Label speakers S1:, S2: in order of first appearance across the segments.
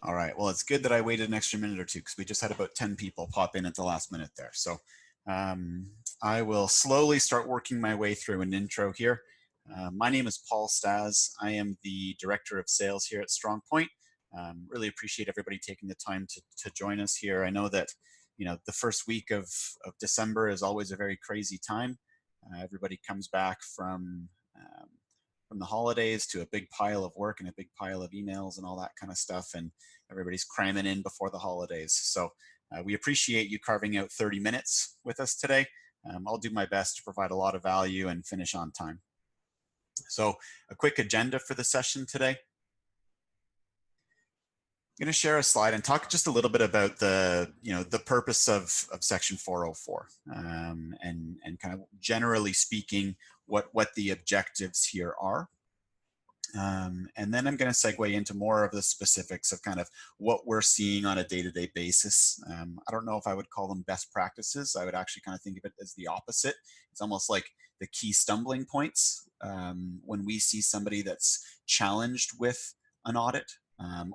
S1: All right. Well, it's good that I waited an extra minute or two because we just had about 10 people pop in at the last minute there. So I will slowly start working my way through an intro here. My name is Paul Stas. I am the Director of Sales here at Strongpoint. Really appreciate everybody taking the time to join us here. I know that, the first week of December is always a very crazy time. Everybody comes back from the holidays to a big pile of work and a big pile of emails and all that kind of stuff, and everybody's cramming in before the holidays. So we appreciate you carving out 30 minutes with us today. I'll do my best to provide a lot of value and finish on time. So a quick agenda for the session today. I'm going to share a slide and talk just a little bit about the purpose of Section 404 and kind of generally speaking what the objectives here are. And then I'm going to segue into more of the specifics of kind of what we're seeing on a day-to-day basis. I don't know if I would call them best practices. I would actually kind of think of it as the opposite. It's almost like the key stumbling points when we see somebody that's challenged with an audit.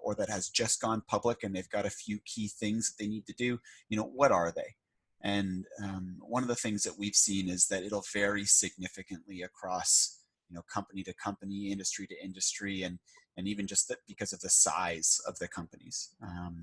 S1: Or that has just gone public and they've got a few key things that they need to do, what are they? And one of the things that we've seen is that it'll vary significantly across, company to company, industry to industry, and even just that because of the size of the companies.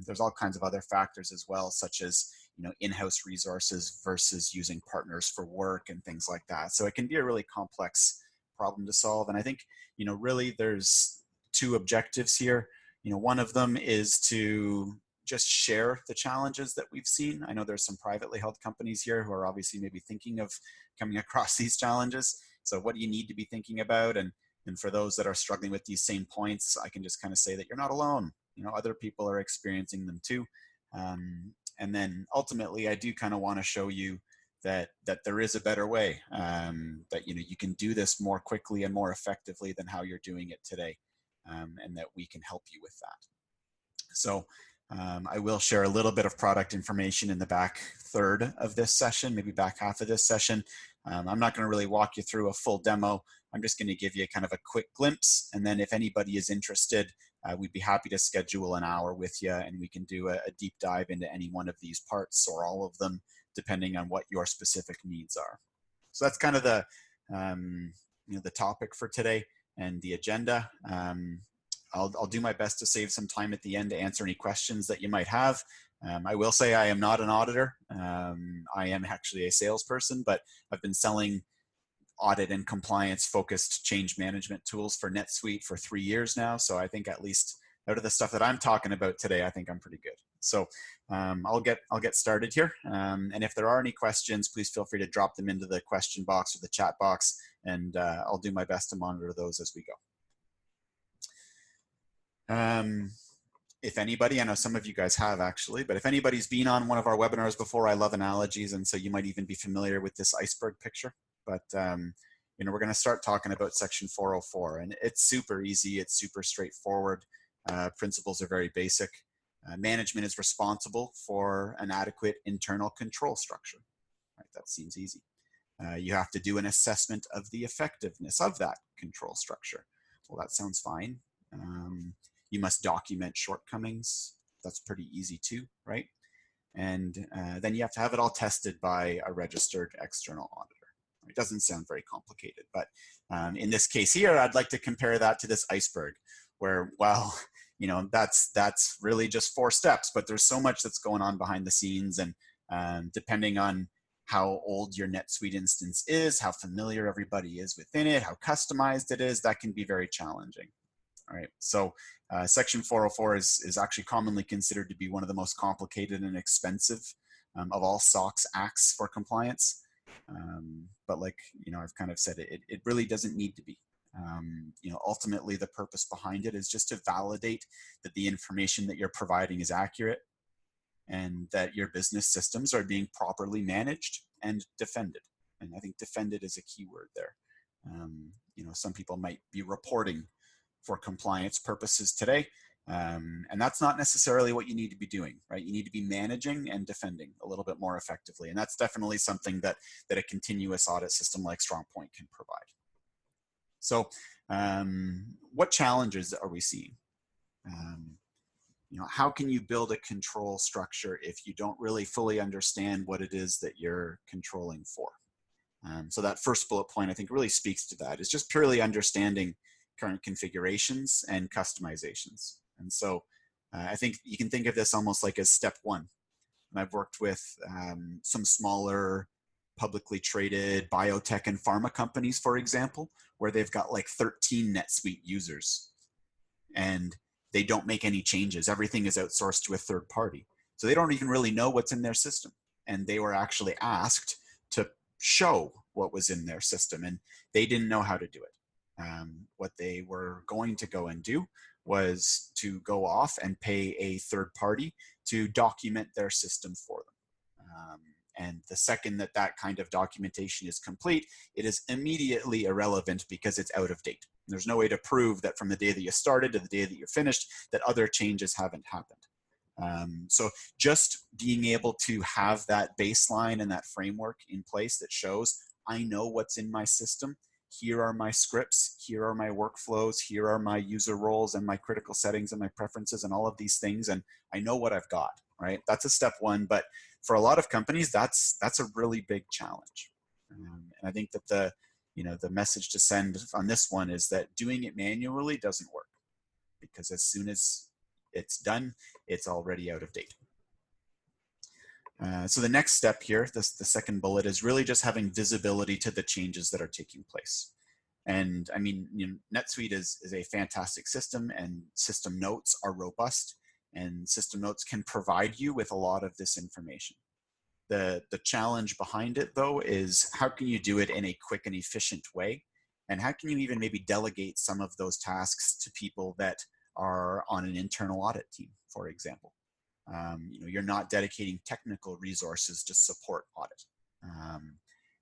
S1: There's all kinds of other factors as well, such as, in-house resources versus using partners for work and things like that. So it can be a really complex problem to solve. And I think, really there's two objectives here. One of them is to just share the challenges that we've seen. I know there's some privately held companies here who are obviously maybe thinking of coming across these challenges. So what do you need to be thinking about? And for those that are struggling with these same points, I can just kind of say that you're not alone. Other people are experiencing them too. And then ultimately, I do kind of want to show you that there is a better way, that you can do this more quickly and more effectively than how you're doing it today. And that we can help you with that. So I will share a little bit of product information in the back third of this session, maybe back half of this session. I'm not going to really walk you through a full demo. I'm just going to give you kind of a quick glimpse. And then if anybody is interested, we'd be happy to schedule an hour with you and we can do a deep dive into any one of these parts or all of them, depending on what your specific needs are. So that's kind of the, the topic for today and the agenda. I'll do my best to save some time at the end to answer any questions that you might have. I will say I am not an auditor. I am actually a salesperson, but I've been selling audit and compliance focused change management tools for NetSuite for 3 years now. So I think at least out of the stuff that I'm talking about today, I think I'm pretty good. So I'll get started here. And if there are any questions, please feel free to drop them into the question box or the chat box, and I'll do my best to monitor those as we go. If anybody, I know some of you guys have actually, but if anybody's been on one of our webinars before, I love analogies, and so you might even be familiar with this iceberg picture. But we're going to start talking about Section 404, and it's super easy. It's super straightforward. Principles are very basic. Management is responsible for an adequate internal control structure. Right? That seems easy. You have to do an assessment of the effectiveness of that control structure. Well, that sounds fine. You must document shortcomings. That's pretty easy too, right? And then you have to have it all tested by a registered external auditor. It doesn't sound very complicated, but in this case here, I'd like to compare that to this iceberg where, well, that's really just 4 steps, but there's so much that's going on behind the scenes, and depending on how old your NetSuite instance is, how familiar everybody is within it, how customized it is, that can be very challenging. All right, so Section 404 is actually commonly considered to be one of the most complicated and expensive of all SOX acts for compliance. But like, I've kind of said, it really doesn't need to be. Ultimately, the purpose behind it is just to validate that the information that you're providing is accurate and that your business systems are being properly managed and defended. And I think defended is a key word there. Some people might be reporting for compliance purposes today. And that's not necessarily what you need to be doing, right? You need to be managing and defending a little bit more effectively. And that's definitely something that a continuous audit system like Strongpoint can provide. So what challenges are we seeing? You know, how can you build a control structure if you don't really fully understand what it is that you're controlling for? So that first bullet point, I think, really speaks to that. It's just purely understanding current configurations and customizations. And so I think you can think of this almost like as step one. And I've worked with some smaller publicly traded biotech and pharma companies, for example, where they've got like 13 NetSuite users and they don't make any changes. Everything is outsourced to a third party. So they don't even really know what's in their system. And they were actually asked to show what was in their system, and they didn't know how to do it. What they were going to go and do was to go off and pay a third party to document their system for them. And the second that that kind of documentation is complete, it is immediately irrelevant because it's out of date. There's no way to prove that from the day that you started to the day that you're finished, that other changes haven't happened. So just being able to have that baseline and that framework in place that shows, I know what's in my system. Here are my scripts. Here are my workflows. Here are my user roles and my critical settings and my preferences and all of these things. And I know what I've got, right? That's a step one. But for a lot of companies, that's a really big challenge. And I think that the message to send on this one is that doing it manually doesn't work, because as soon as it's done, it's already out of date. So the next step here, the second bullet, is really just having visibility to the changes that are taking place. And I mean, NetSuite is a fantastic system, and system notes are robust, and system notes can provide you with a lot of this information. The challenge behind it, though, is how can you do it in a quick and efficient way? And how can you even maybe delegate some of those tasks to people that are on an internal audit team, for example? You're not dedicating technical resources to support audit.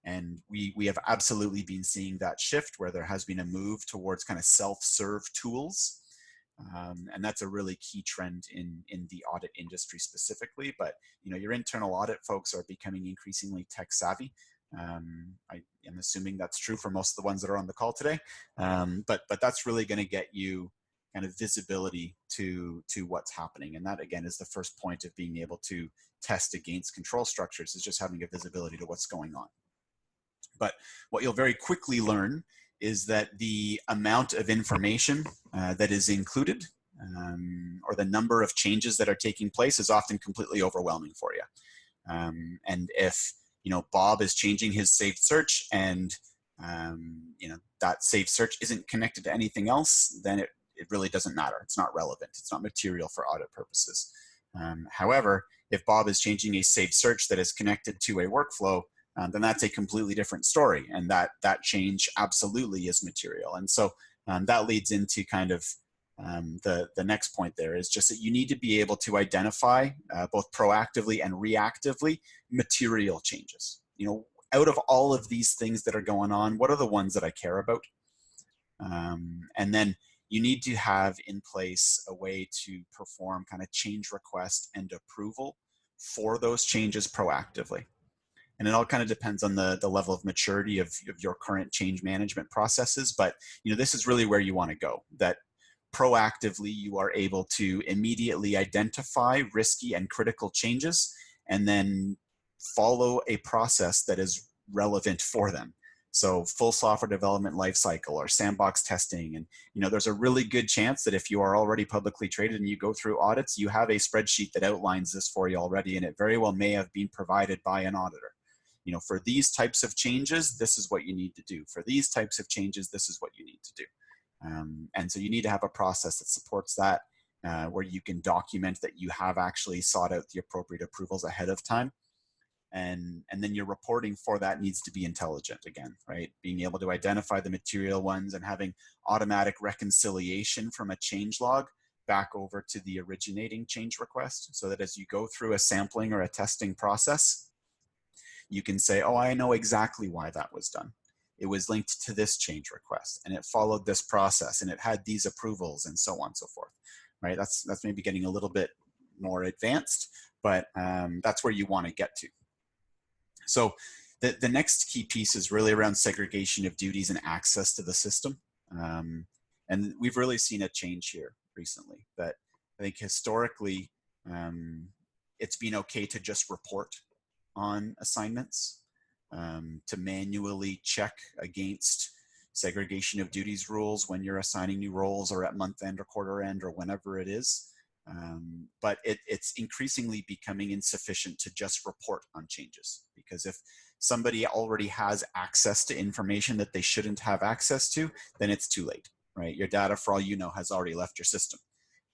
S1: And we have absolutely been seeing that shift where there has been a move towards kind of self-serve tools. And that's a really key trend in the audit industry specifically. But your internal audit folks are becoming increasingly tech savvy. I am assuming that's true for most of the ones that are on the call today. But that's really going to get you kind of visibility to what's happening. And that, again, is the first point of being able to test against control structures, is just having a visibility to what's going on. But what you'll very quickly learn is that the amount of information that is included, or the number of changes that are taking place, is often completely overwhelming for you. And if Bob is changing his saved search and that saved search isn't connected to anything else, then it really doesn't matter. It's not relevant. It's not material for audit purposes. However, if Bob is changing a saved search that is connected to a workflow, then that's a completely different story, and that change absolutely is material. And so that leads into kind of the next point there, is just that you need to be able to identify both proactively and reactively material changes. Out of all of these things that are going on, what are the ones that I care about? And then you need to have in place a way to perform kind of change request and approval for those changes proactively. And it all kind of depends on the level of maturity of your current change management processes. But this is really where you want to go, that proactively you are able to immediately identify risky and critical changes and then follow a process that is relevant for them. So full software development lifecycle or sandbox testing. And there's a really good chance that if you are already publicly traded and you go through audits, you have a spreadsheet that outlines this for you already, and it very well may have been provided by an auditor. For these types of changes, this is what you need to do. For these types of changes, this is what you need to do. And so you need to have a process that supports that, where you can document that you have actually sought out the appropriate approvals ahead of time. And then your reporting for that needs to be intelligent again, right? Being able to identify the material ones and having automatic reconciliation from a change log back over to the originating change request, so that as you go through a sampling or a testing process, you can say, oh, I know exactly why that was done. It was linked to this change request, and it followed this process, and it had these approvals, and so on and so forth, right? That's maybe getting a little bit more advanced, but that's where you want to get to. So the next key piece is really around segregation of duties and access to the system. And we've really seen a change here recently, that I think historically, it's been okay to just report on assignments, to manually check against segregation of duties rules when you're assigning new roles or at month end or quarter end or whenever it is. But it's increasingly becoming insufficient to just report on changes, because if somebody already has access to information that they shouldn't have access to, then it's too late, right? Your data, for all you know, has already left your system.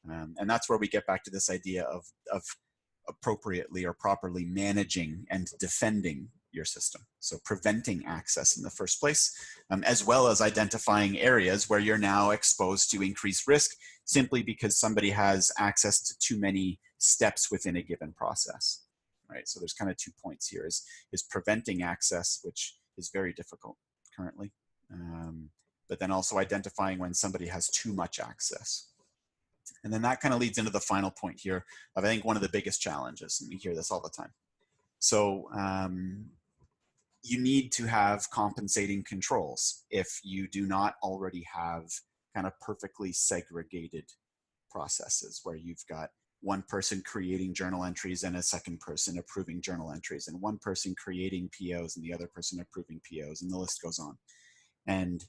S1: And that's where we get back to this idea of appropriately or properly managing and defending your system. So preventing access in the first place, as well as identifying areas where you're now exposed to increased risk simply because somebody has access to too many steps within a given process, right? So there's kind of 2 points here, is preventing access, which is very difficult currently, but then also identifying when somebody has too much access. And then that kind of leads into the final point here of, I think, one of the biggest challenges, and we hear this all the time. So you need to have compensating controls if you do not already have kind of perfectly segregated processes where you've got one person creating journal entries and a second person approving journal entries, and one person creating POs and the other person approving POs, and the list goes on. And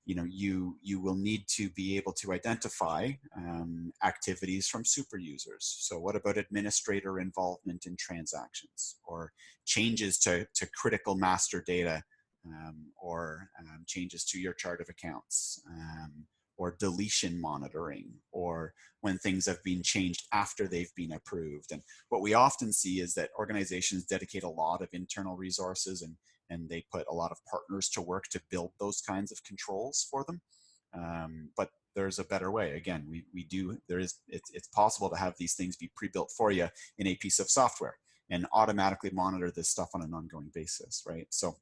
S1: you will need to be able to identify activities from super users. So what about administrator involvement in transactions, or changes to critical master data, or changes to your chart of accounts, or deletion monitoring, or when things have been changed after they've been approved. And what we often see is that organizations dedicate a lot of internal resources, and they put a lot of partners to work to build those kinds of controls for them. But there's a better way. Again, it's possible to have these things be pre-built for you in a piece of software and automatically monitor this stuff on an ongoing basis, right? So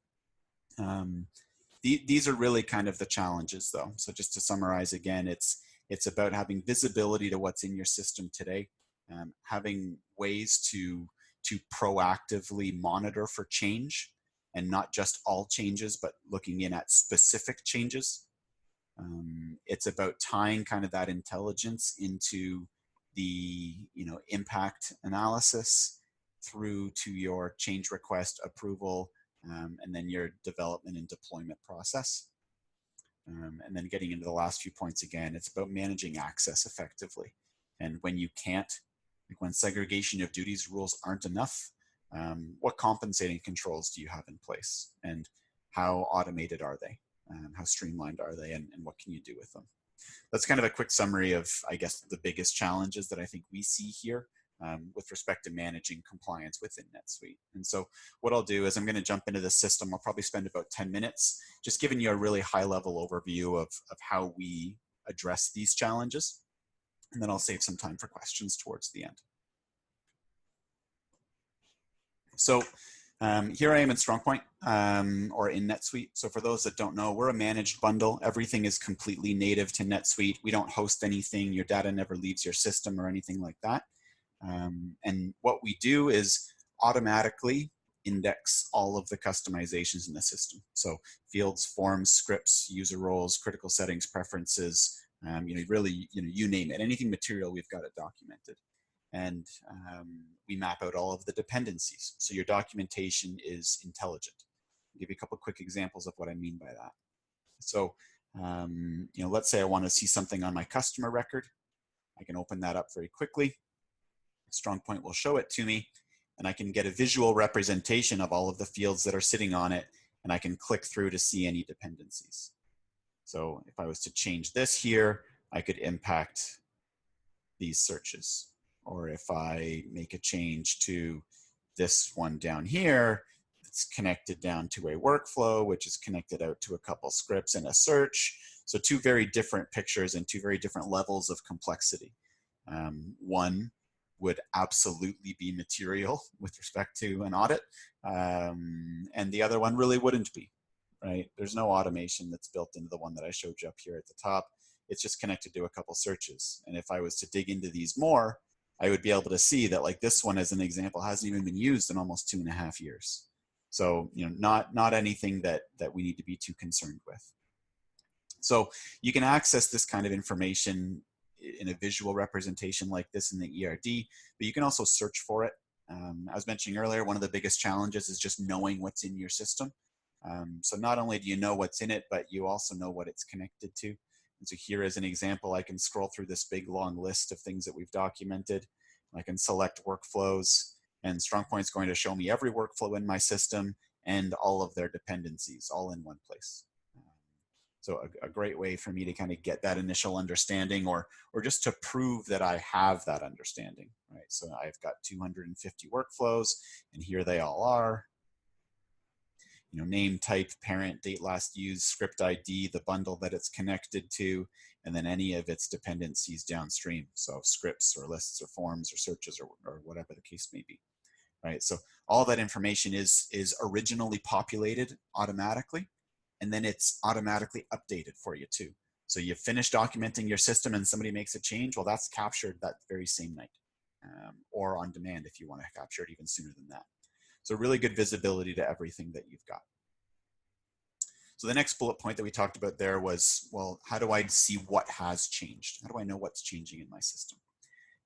S1: these are really kind of the challenges, though. So just to summarize again, it's about having visibility to what's in your system today, having ways to proactively monitor for change, and not just all changes, but looking in at specific changes. It's about tying kind of that intelligence into the impact analysis through to your change request approval, and then your development and deployment process. And then getting into the last few points again, it's about managing access effectively. And when you can't, like when segregation of duties rules aren't enough, what compensating controls do you have in place, and how automated are they? How streamlined are they, and what can you do with them? That's kind of a quick summary of, I guess, the biggest challenges that I think we see here with respect to managing compliance within NetSuite. And so what I'll do is I'm going to jump into the system. I'll probably spend about 10 minutes just giving you a really high-level overview of how we address these challenges, and then I'll save some time for questions towards the end. So here I am in Strongpoint, or in NetSuite. So for those that don't know, we're a managed bundle. Everything is completely native to NetSuite. We don't host anything. Your data never leaves your system or anything like that. And what we do is automatically index all of the customizations in the system. So fields, forms, scripts, user roles, critical settings, preferences, really, you name it. Anything material, we've got it documented. And we map out all of the dependencies. So your documentation is intelligent. I'll give you a couple of quick examples of what I mean by that. So, let's say I want to see something on my customer record. I can open that up very quickly. Strongpoint will show it to me, and I can get a visual representation of all of the fields that are sitting on it, and I can click through to see any dependencies. So if I was to change this here, I could impact these searches. Or if I make a change to this one down here, it's connected down to a workflow, which is connected out to a couple scripts and a search. So two very different pictures and two very different levels of complexity. One would absolutely be material with respect to an audit, and the other one really wouldn't be, right? There's no automation that's built into the one that I showed you up here at the top. It's just connected to a couple searches. And if I was to dig into these more, I would be able to see that, like this one as an example, hasn't even been used in almost 2.5 years. So, not anything that we need to be too concerned with. So you can access this kind of information in a visual representation like this in the ERD, but you can also search for it. I was mentioning earlier, one of the biggest challenges is just knowing what's in your system. So not only do you know what's in it, but you also know what it's connected to. And so here is an example. I can scroll through this big long list of things that we've documented. I can select workflows, and Strongpoint is going to show me every workflow in my system and all of their dependencies all in one place. So a great way for me to kind of get that initial understanding, or just to prove that I have that understanding, right? So I've got 250 workflows, and here they all are. You know, name, type, parent, date last used, script ID, the bundle that it's connected to, and then any of its dependencies downstream. So scripts or lists or forms or searches or whatever the case may be, right? So all that information is originally populated automatically, and then it's automatically updated for you too. So you finish documenting your system and somebody makes a change, well, that's captured that very same night, or on demand if you want to capture it even sooner than that. So really good visibility to everything that you've got. So the next bullet point that we talked about there was, well, how do I see what has changed? How do I know what's changing in my system?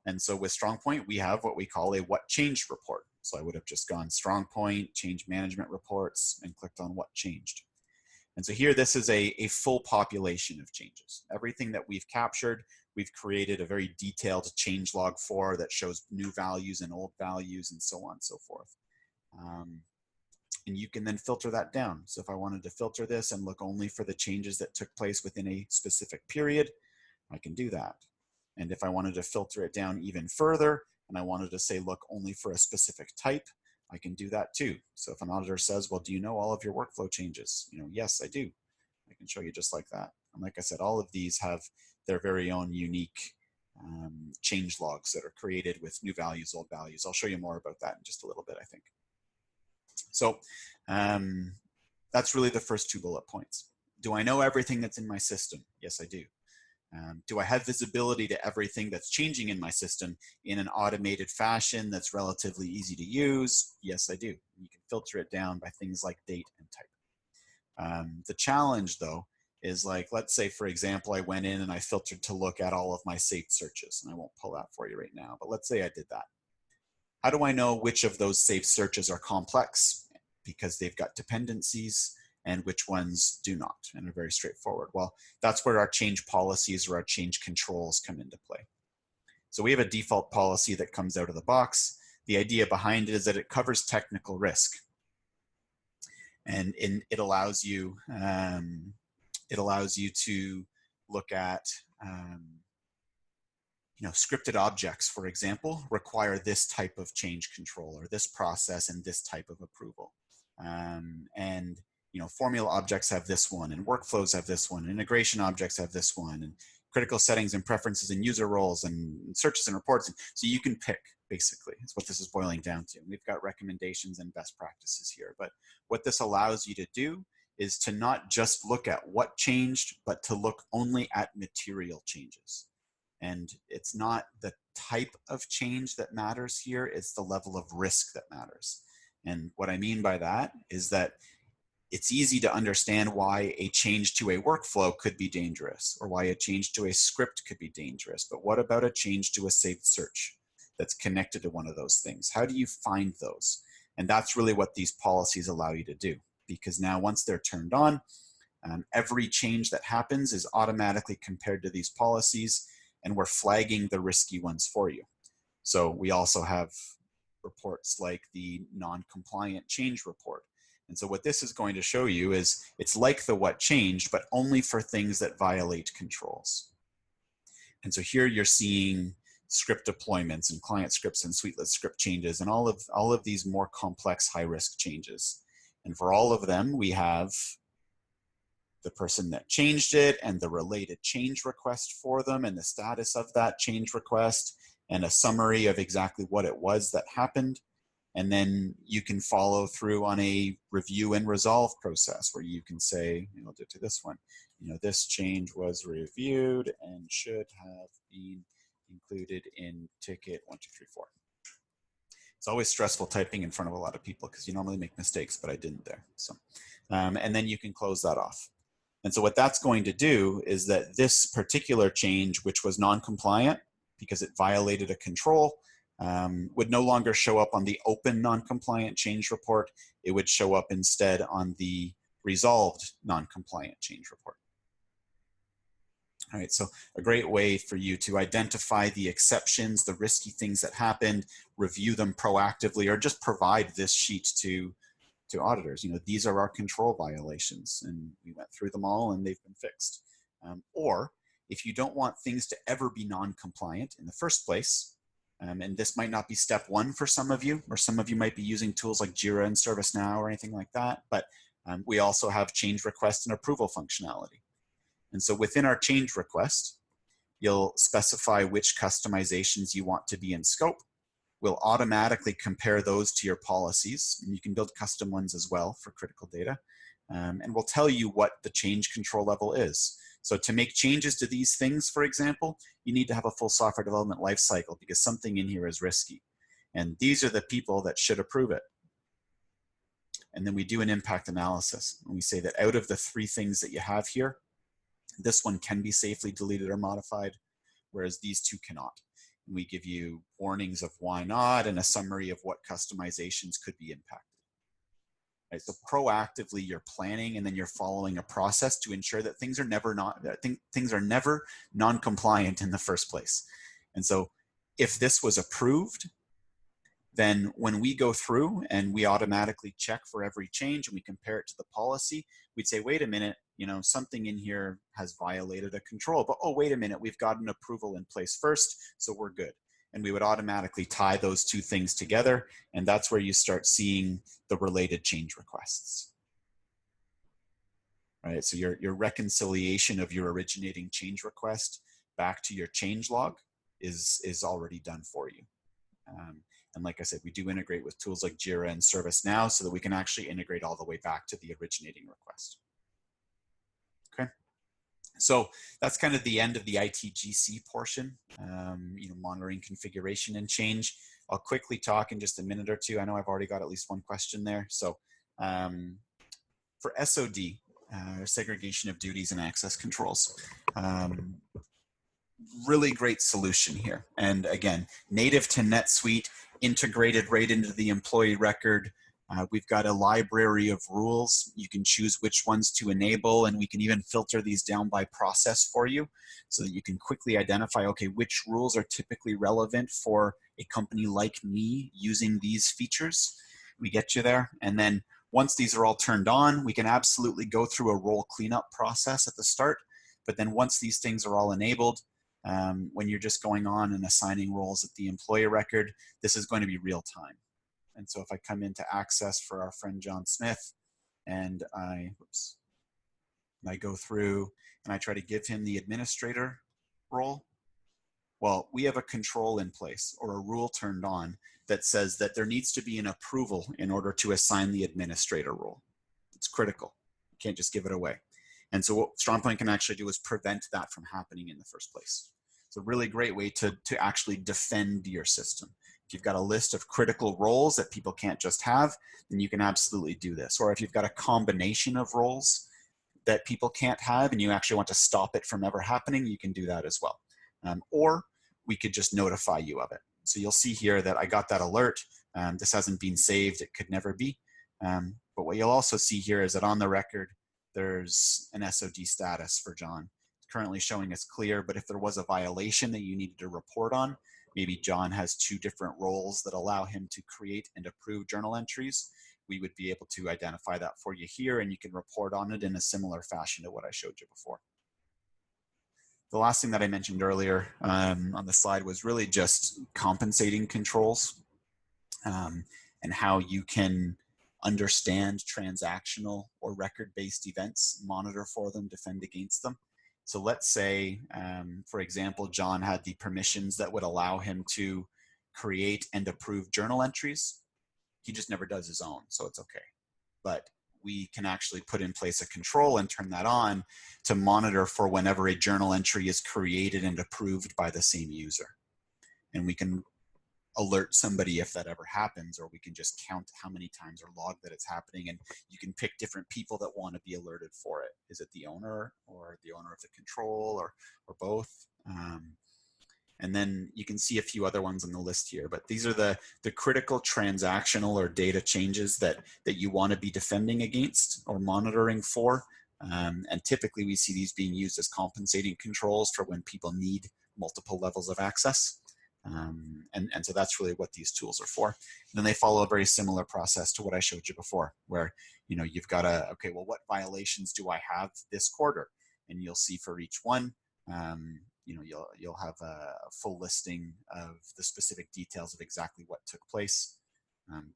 S1: And so with Strongpoint, we have what we call a what changed report. So I would have just gone Strongpoint, change management reports, and clicked on what changed. And so here, this is a full population of changes. Everything that we've captured, we've created a very detailed change log for that shows new values and old values and so on and so forth. And you can then filter that down. So if I wanted to filter this and look only for the changes that took place within a specific period, I can do that. And if I wanted to filter it down even further, and I wanted to say, look only for a specific type, I can do that too. So if an auditor says, well, do you know all of your workflow changes? You know, yes, I do. I can show you just like that. And like I said, all of these have their very own unique change logs that are created with new values, old values. I'll show you more about that in just a little bit, I think. So that's really the first two bullet points. Do I know everything that's in my system? Yes, I do. Do I have visibility to everything that's changing in my system in an automated fashion that's relatively easy to use? Yes, I do. You can filter it down by things like date and type. The challenge, though, is like, let's say, for example, I went in and I filtered to look at all of my saved searches. And I won't pull that for you right now, but let's say I did that. How do I know which of those saved searches are complex because they've got dependencies and which ones do not and are very straightforward? Well, that's where our change policies or our change controls come into play. So we have a default policy that comes out of the box. The idea behind it is that it covers technical risk. And it allows you to look at scripted objects, for example, require this type of change control or this process and this type of approval. And formula objects have this one, and workflows have this one, and integration objects have this one, and critical settings and preferences and user roles and searches and reports. So you can pick, basically, is what this is boiling down to. We've got recommendations and best practices here. But what this allows you to do is to not just look at what changed, but to look only at material changes. And it's not the type of change that matters here, it's the level of risk that matters. And what I mean by that is that it's easy to understand why a change to a workflow could be dangerous, or why a change to a script could be dangerous. But what about a change to a saved search that's connected to one of those things? How do you find those? And that's really what these policies allow you to do, because now once they're turned on, every change that happens is automatically compared to these policies, and we're flagging the risky ones for you. So we also have reports like the non-compliant change report. And so what this is going to show you is it's like the what changed, but only for things that violate controls. And so here you're seeing script deployments and client scripts and suitelet script changes and all of these more complex high-risk changes. And for all of them, we have the person that changed it and the related change request for them and the status of that change request and a summary of exactly what it was that happened. And then you can follow through on a review and resolve process where you can say, I'll do it to this one, this change was reviewed and should have been included in ticket 1234. It's always stressful typing in front of a lot of people because you normally make mistakes, but I didn't there. So, and then you can close that off. And so what that's going to do is that this particular change, which was non-compliant because it violated a control, would no longer show up on the open non-compliant change report. It would show up instead on the resolved non-compliant change report. All right, so a great way for you to identify the exceptions, the risky things that happened, review them proactively, or just provide this sheet to auditors. You know, these are our control violations, and we went through them all and they've been fixed. Or if you don't want things to ever be non-compliant in the first place, and this might not be step one for some of you, or some of you might be using tools like Jira and ServiceNow or anything like that, but we also have change request and approval functionality. And so within our change request, you'll specify which customizations you want to be in scope. We'll automatically compare those to your policies, and you can build custom ones as well for critical data. And we'll tell you what the change control level is. So to make changes to these things, for example, you need to have a full software development lifecycle because something in here is risky. And these are the people that should approve it. And then we do an impact analysis. And we say that out of the 3 things that you have here, this one can be safely deleted or modified, whereas these 2 cannot. And we give you warnings of why not and a summary of what customizations could be impacted. Right, so proactively you're planning and then you're following a process to ensure that things are never non-compliant in the first place. And so if this was approved, then when we go through and we automatically check for every change and we compare it to the policy, we'd say, wait a minute, you know, something in here has violated a control, but oh, wait a minute, we've got an approval in place first, so we're good. And we would automatically tie those 2 things together, and that's where you start seeing the related change requests. Right, so your reconciliation of your originating change request back to your change log is already done for you. And like I said, we do integrate with tools like Jira and ServiceNow so that we can actually integrate all the way back to the originating request. Okay, so that's kind of the end of the ITGC portion, you know, monitoring configuration and change. I'll quickly talk in just a minute or 2. I know I've already got at least 1 question there. So for SOD, segregation of duties and access controls, really great solution here. And again, native to NetSuite, integrated right into the employee record. We've got a library of rules. You can choose which ones to enable, and we can even filter these down by process for you so that you can quickly identify, okay, which rules are typically relevant for a company like me using these features. We get you there. And then once these are all turned on, we can absolutely go through a role cleanup process at the start. But then once these things are all enabled, when you're just going on and assigning roles at the employee record, this is going to be real time. And so if I come into access for our friend John Smith and I go through and I try to give him the administrator role, well, we have a control in place or a rule turned on that says that there needs to be an approval in order to assign the administrator role. It's critical. You can't just give it away. And so what Strongpoint can actually do is prevent that from happening in the first place. It's a really great way to actually defend your system. If you've got a list of critical roles that people can't just have, then you can absolutely do this. Or if you've got a combination of roles that people can't have and you actually want to stop it from ever happening, you can do that as well. Or we could just notify you of it. So you'll see here that I got that alert. This hasn't been saved. It could never be. But what you'll also see here is that on the record, there's an SOD status for John. It's currently showing as clear, but if there was a violation that you needed to report on, maybe John has 2 different roles that allow him to create and approve journal entries, we would be able to identify that for you here, and you can report on it in a similar fashion to what I showed you before. The last thing that I mentioned earlier on the slide was really just compensating controls and how you can understand transactional or record-based events, monitor for them, defend against them. So let's say, for example, John had the permissions that would allow him to create and approve journal entries. He just never does his own, so it's okay. But we can actually put in place a control and turn that on to monitor for whenever a journal entry is created and approved by the same user. And we can alert somebody if that ever happens, or we can just count how many times or log that it's happening, and you can pick different people that want to be alerted for it. Is it the owner or the owner of the control, or both? And then you can see a few other ones on the list here, but these are the critical transactional or data changes that you want to be defending against or monitoring for. And typically we see these being used as compensating controls for when people need multiple levels of access. And so that's really what these tools are for. And then they follow a very similar process to what I showed you before, where you've got to, okay, well, what violations do I have this quarter? And you'll see for each one, you'll have a full listing of the specific details of exactly what took place.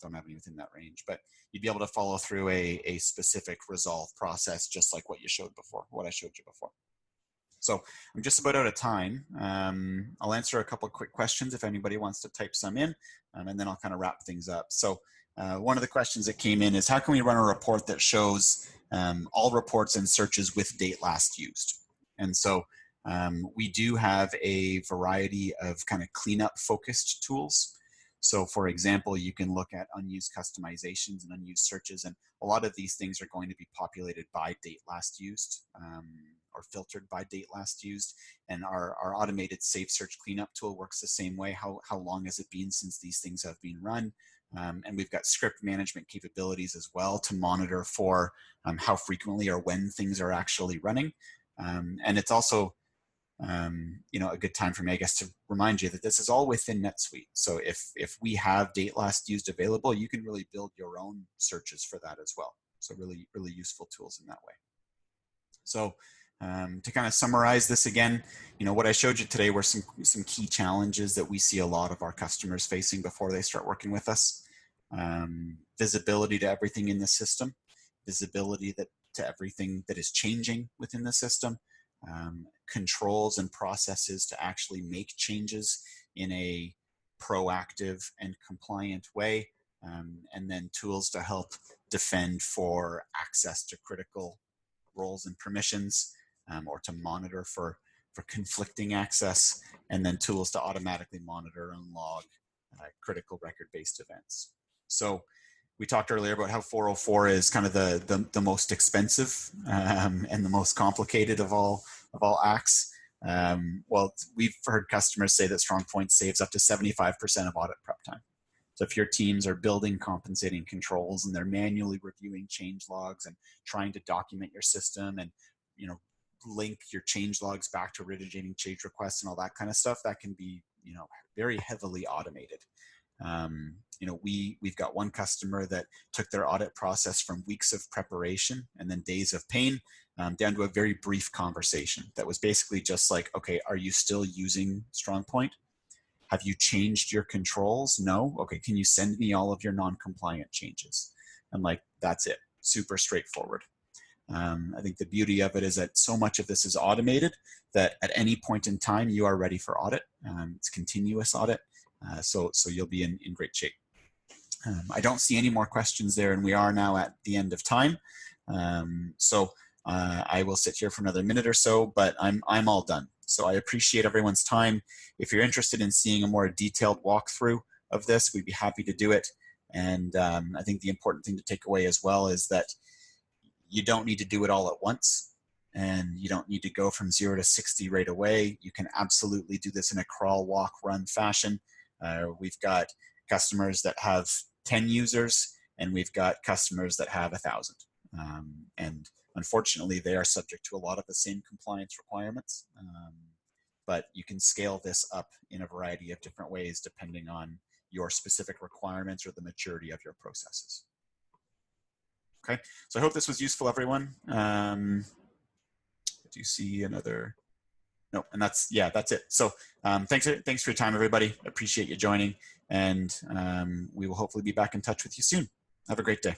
S1: Don't have any within that range, but you'd be able to follow through a specific resolve process, just like what I showed you before. So I'm just about out of time. I'll answer a couple of quick questions if anybody wants to type some in, and then I'll kind of wrap things up. So one of the questions that came in is, how can we run a report that shows all reports and searches with date last used? And so we do have a variety of kind of cleanup focused tools. So for example, you can look at unused customizations and unused searches, and a lot of these things are going to be populated by date last used, or filtered by date last used. And our automated safe search cleanup tool works the same way. How long has it been since these things have been run? And we've got script management capabilities as well to monitor for how frequently or when things are actually running. And it's also a good time for me, I guess, to remind you that this is all within NetSuite. So if we have date last used available, you can really build your own searches for that as well. So really, really useful tools in that way. So to kind of summarize this again, what I showed you today were some key challenges that we see a lot of our customers facing before they start working with us. Visibility to everything in the system, visibility to everything that is changing within the system, controls and processes to actually make changes in a proactive and compliant way, and then tools to help defend for access to critical roles and permissions, or to monitor for conflicting access, and then tools to automatically monitor and log critical record-based events. So we talked earlier about how 404 is kind of the most expensive and the most complicated of all acts. Well, we've heard customers say that Strongpoint saves up to 75% of audit prep time. So if your teams are building compensating controls and they're manually reviewing change logs and trying to document your system and link your change logs back to originating change requests and all that kind of stuff, that can be very heavily automated. We've got one customer that took their audit process from weeks of preparation and then days of pain down to a very brief conversation that was basically just like, okay, are you still using Strongpoint? Have you changed your controls? No? Okay, can you send me all of your non-compliant changes? And that's it. Super straightforward. I think the beauty of it is that so much of this is automated that at any point in time, you are ready for audit. It's continuous audit. So you'll be in great shape. I don't see any more questions there, and we are now at the end of time. So I will sit here for another minute or so, but I'm all done. So I appreciate everyone's time. If you're interested in seeing a more detailed walkthrough of this, we'd be happy to do it. And I think the important thing to take away as well is that you don't need to do it all at once, and you don't need to go from 0 to 60 right away. You can absolutely do this in a crawl, walk, run fashion. We've got customers that have 10 users, and we've got customers that have 1,000. And unfortunately, they are subject to a lot of the same compliance requirements. But you can scale this up in a variety of different ways depending on your specific requirements or the maturity of your processes. Okay, so I hope this was useful, everyone. Do you see another? No, and that's it. So thanks for your time, everybody. Appreciate you joining, and we will hopefully be back in touch with you soon. Have a great day.